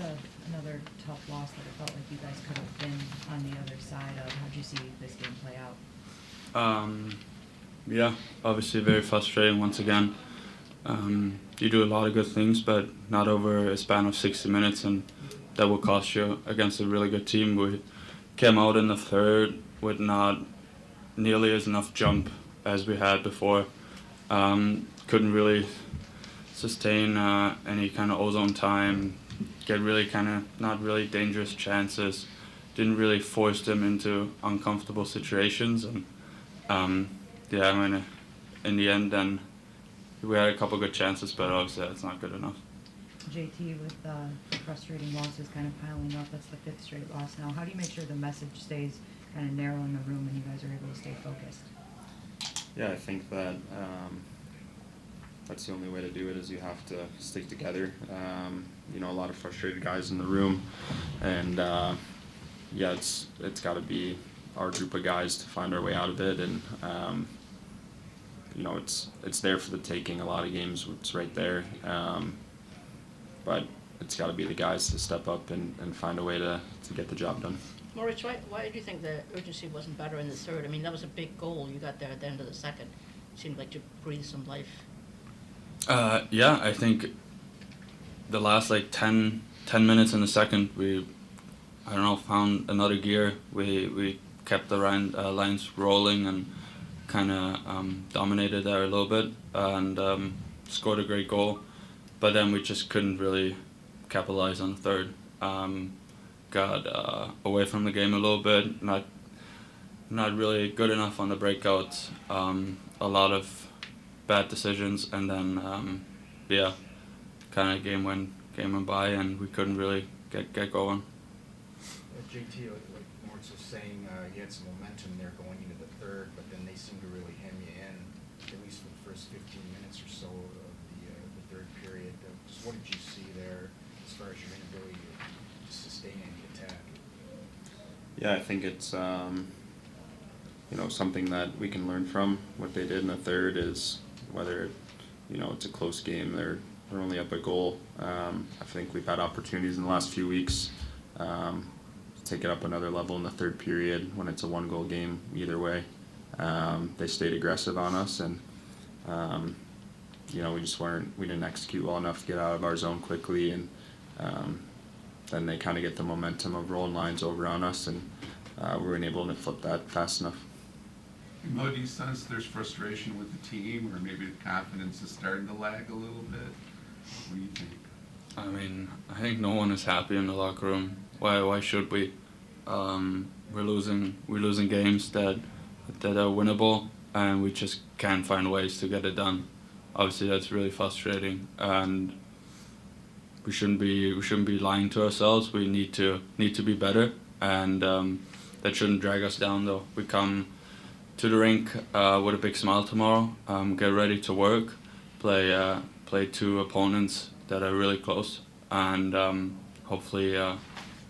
another tough loss that it felt like you guys could have been on the other side of. How'd you see this game play out? Yeah, obviously very frustrating once again. You do a lot of good things, but not over a span of 60 minutes, and that will cost you against a really good team. We came out in the third with not nearly as enough jump as we had before. Couldn't really sustain any kind of ozone time, get really kind of not really dangerous chances, didn't really force them into uncomfortable situations, and yeah, I mean, in the end then we had a couple good chances, but obviously that's not good enough. JT, with the frustrating losses kind of piling up, that's the 5th straight loss now. How do you make sure the message stays kind of narrow in the room and you guys are able to stay focused? Yeah, I think that that's the only way to do it, is you have to stick together. You know, a lot of frustrated guys in the room, and yeah, it's got to be our group of guys to find our way out of it, and you know, it's there for the taking. A lot of games, it's right there, but it's got to be the guys to step up and find a way to get the job done. Moritz, why do you think the urgency wasn't better in the third? I mean, that was a big goal you got there at the end of the second. It seemed like you breathed some life. Yeah, I think the last like 10 minutes in the second, we, I don't know, found another gear. We kept the lines rolling and kind of dominated there a little bit, and scored a great goal. But then we just couldn't really capitalize on the third. Got away from the game a little bit, not really good enough on the breakouts. A lot of bad decisions, and then yeah, kind of game went by, and we couldn't really get going. JT, like Moritz was saying, you had some momentum there going into the third, but then they seemed to really hem you in, at least for the first 15 minutes or so of the third period. Just what did you see there as far as your inability to sustain any attack? Yeah, I think it's you know, something that we can learn from. What they did in the third is, whether you know it's a close game, they're only up a goal. I think we've had opportunities in the last few weeks to take it up another level in the third period when it's a 1-goal game either way. They stayed aggressive on us, and you know, we didn't execute well enough to get out of our zone quickly, and then they kind of get the momentum of rolling lines over on us, and we weren't able to flip that fast enough. Mo, do you sense there's frustration with the team, or maybe the confidence is starting to lag a little bit? What do you think? I mean, I think no one is happy in the locker room. Why should we? We're losing games that are winnable, and we just can't find ways to get it done. Obviously, that's really frustrating, and we shouldn't be lying to ourselves. We need to be better, and that shouldn't drag us down. Though we come to the rink with a big smile tomorrow. Get ready to work, play 2 opponents that are really close, and hopefully,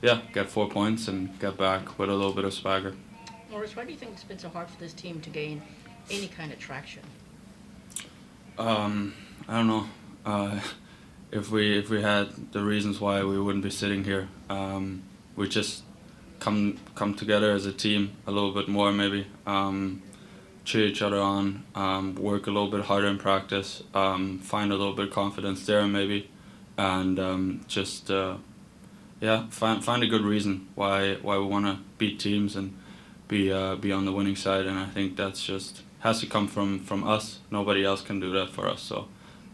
get 4 points and get back with a little bit of swagger. Moritz, why do you think it's been so hard for this team to gain any kind of traction? I don't know. If we had the reasons why, we wouldn't be sitting here. We just come together as a team a little bit more, maybe. Cheer each other on, work a little bit harder in practice, find a little bit of confidence there maybe, and just find a good reason why we want to beat teams and be on the winning side. And I think that's just has to come from us. Nobody else can do that for us. So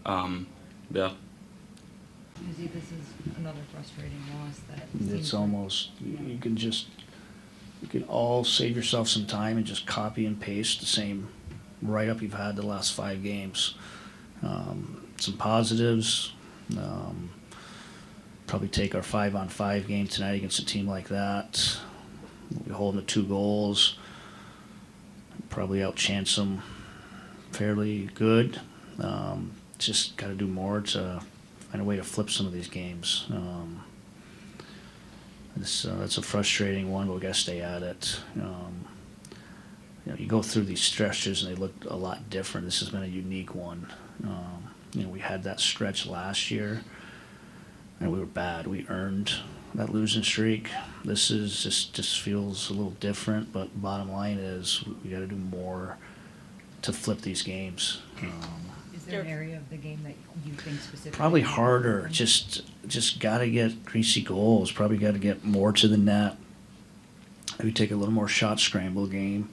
yeah. Uzi, this is another frustrating loss that it's almost you can all save yourself some time and just copy and paste the same write-up you've had the last 5 games. Some positives, probably take our 5-on-5 game tonight against a team like that. We're holding the 2 goals, probably outchance them fairly good. Just got to do more to find a way to flip some of these games. That's a frustrating one, but we got to stay at it. You go through these stretches and they look a lot different. This has been a unique one. We had that stretch last year and we were bad. We earned that losing streak. This is just feels a little different, but bottom line is we got to do more to flip these games. Is there an area of the game that you think specifically? Probably harder. Just got to get greasy goals. Probably got to get more to the net. We take a little more shot scramble game.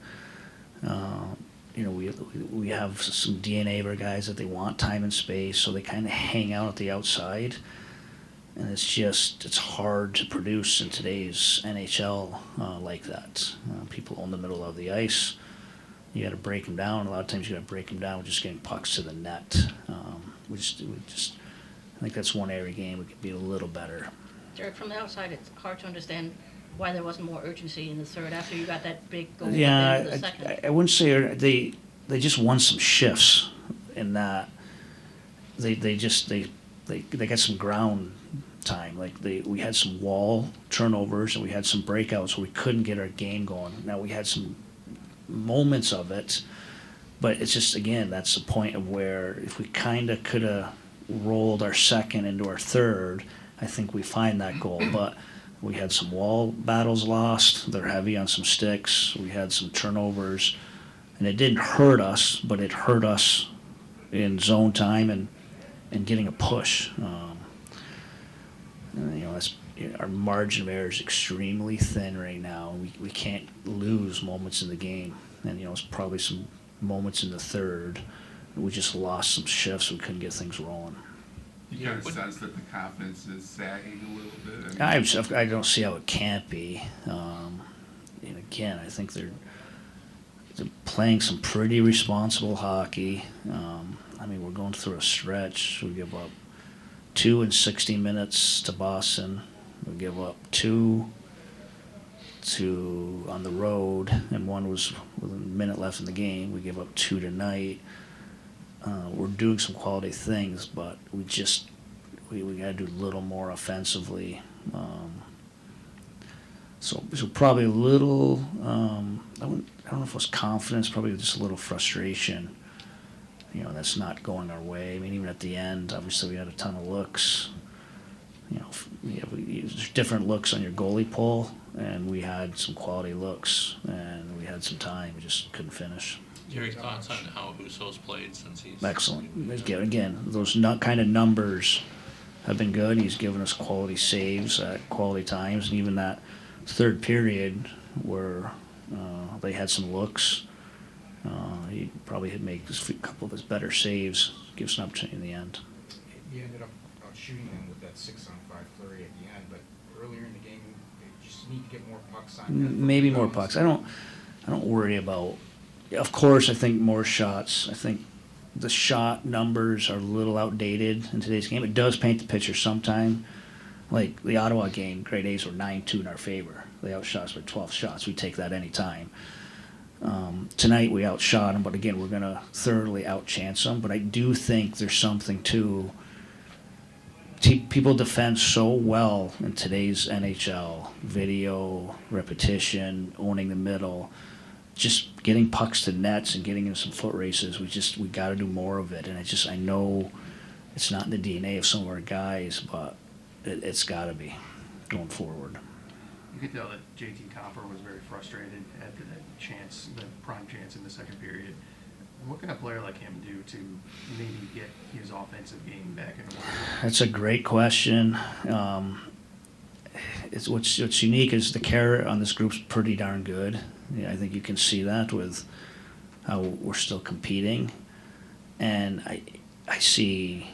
We have some DNA of our guys that they want time and space, so they kind of hang out at the outside. And it's hard to produce in today's NHL like that. People own the middle of the ice. You got to break them down. A lot of times you got to break them down with just getting pucks to the net. I think that's one area game we could be a little better. Derek, from the outside, it's hard to understand why there wasn't more urgency in the third after you got that big goal at the end of the second. I wouldn't say they just won some shifts in that they got some ground time. Like we had some wall turnovers and we had some breakouts where we couldn't get our game going. Now we had some moments of it, but it's just, again, that's the point of where if we kind of could have rolled our second into our third, I think we find that goal. But we had some wall battles lost. They're heavy on some sticks. We had some turnovers, and it didn't hurt us, but it hurt us in zone time and getting a push. That's, our margin of error is extremely thin right now. We can't lose moments in the game, and it's probably some moments in the third. We just lost some shifts. We couldn't get things rolling. You got a sense that the confidence is sagging a little bit? I don't see how it can't be. And again, I think they're playing some pretty responsible hockey. We're going through a stretch. We give up 2 in 60 minutes to Boston. We give up 2 on the road, and one was with a minute left in the game. We give up 2 tonight. We're doing some quality things, but we got to do a little more offensively. So probably a little. I don't know if it was confidence. Probably just a little frustration. That's not going our way. Even at the end, obviously we had a ton of looks. There's different looks on your goalie pull, and we had some quality looks, and we had some time. We just couldn't finish. Your thoughts on how Husso's played since he's... Excellent. Again, those kind of numbers have been good. He's given us quality saves at quality times, and even that third period where they had some looks, he probably had made a couple of his better saves, give us an opportunity in the end. You ended up shooting them with that 6-on-5 flurry at the end, but earlier in the game, you just need to get more pucks on net. Maybe more pucks. I don't worry about. Of course, I think more shots. I think the shot numbers are a little outdated in today's game. It does paint the picture sometime. Like the Ottawa game, grade A's were 9-2 in our favor. They outshot us by 12 shots. We take that any time. Tonight we outshot them, but again, we're going to thoroughly outchance them. But I do think there's something to people defend so well in today's NHL. Video, repetition, owning the middle. Just getting pucks to nets and getting in some foot races, we got to do more of it. And I know it's not in the DNA of some of our guys, but it's got to be going forward. You could tell that JT Compher was very frustrated after that prime chance in the second period. What can a player like him do to maybe get his offensive game back in order? That's a great question. What's unique is the carrot on this group's pretty darn good. I think you can see that with how we're still competing, and I see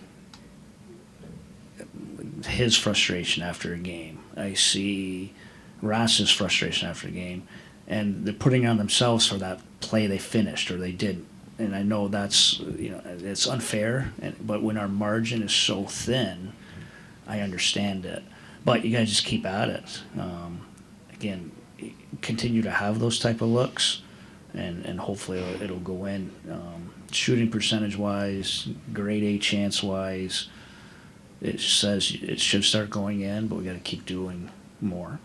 his frustration after a game. I see Rass's frustration after a game, and they're putting on themselves for that play they finished or they didn't. And I know that's it's unfair, but when our margin is so thin, I understand it. But you gotta just keep at it. Again, continue to have those type of looks, and hopefully it'll go in. Shooting percentage wise, grade A chance wise, it says it should start going in, but we got to keep doing more.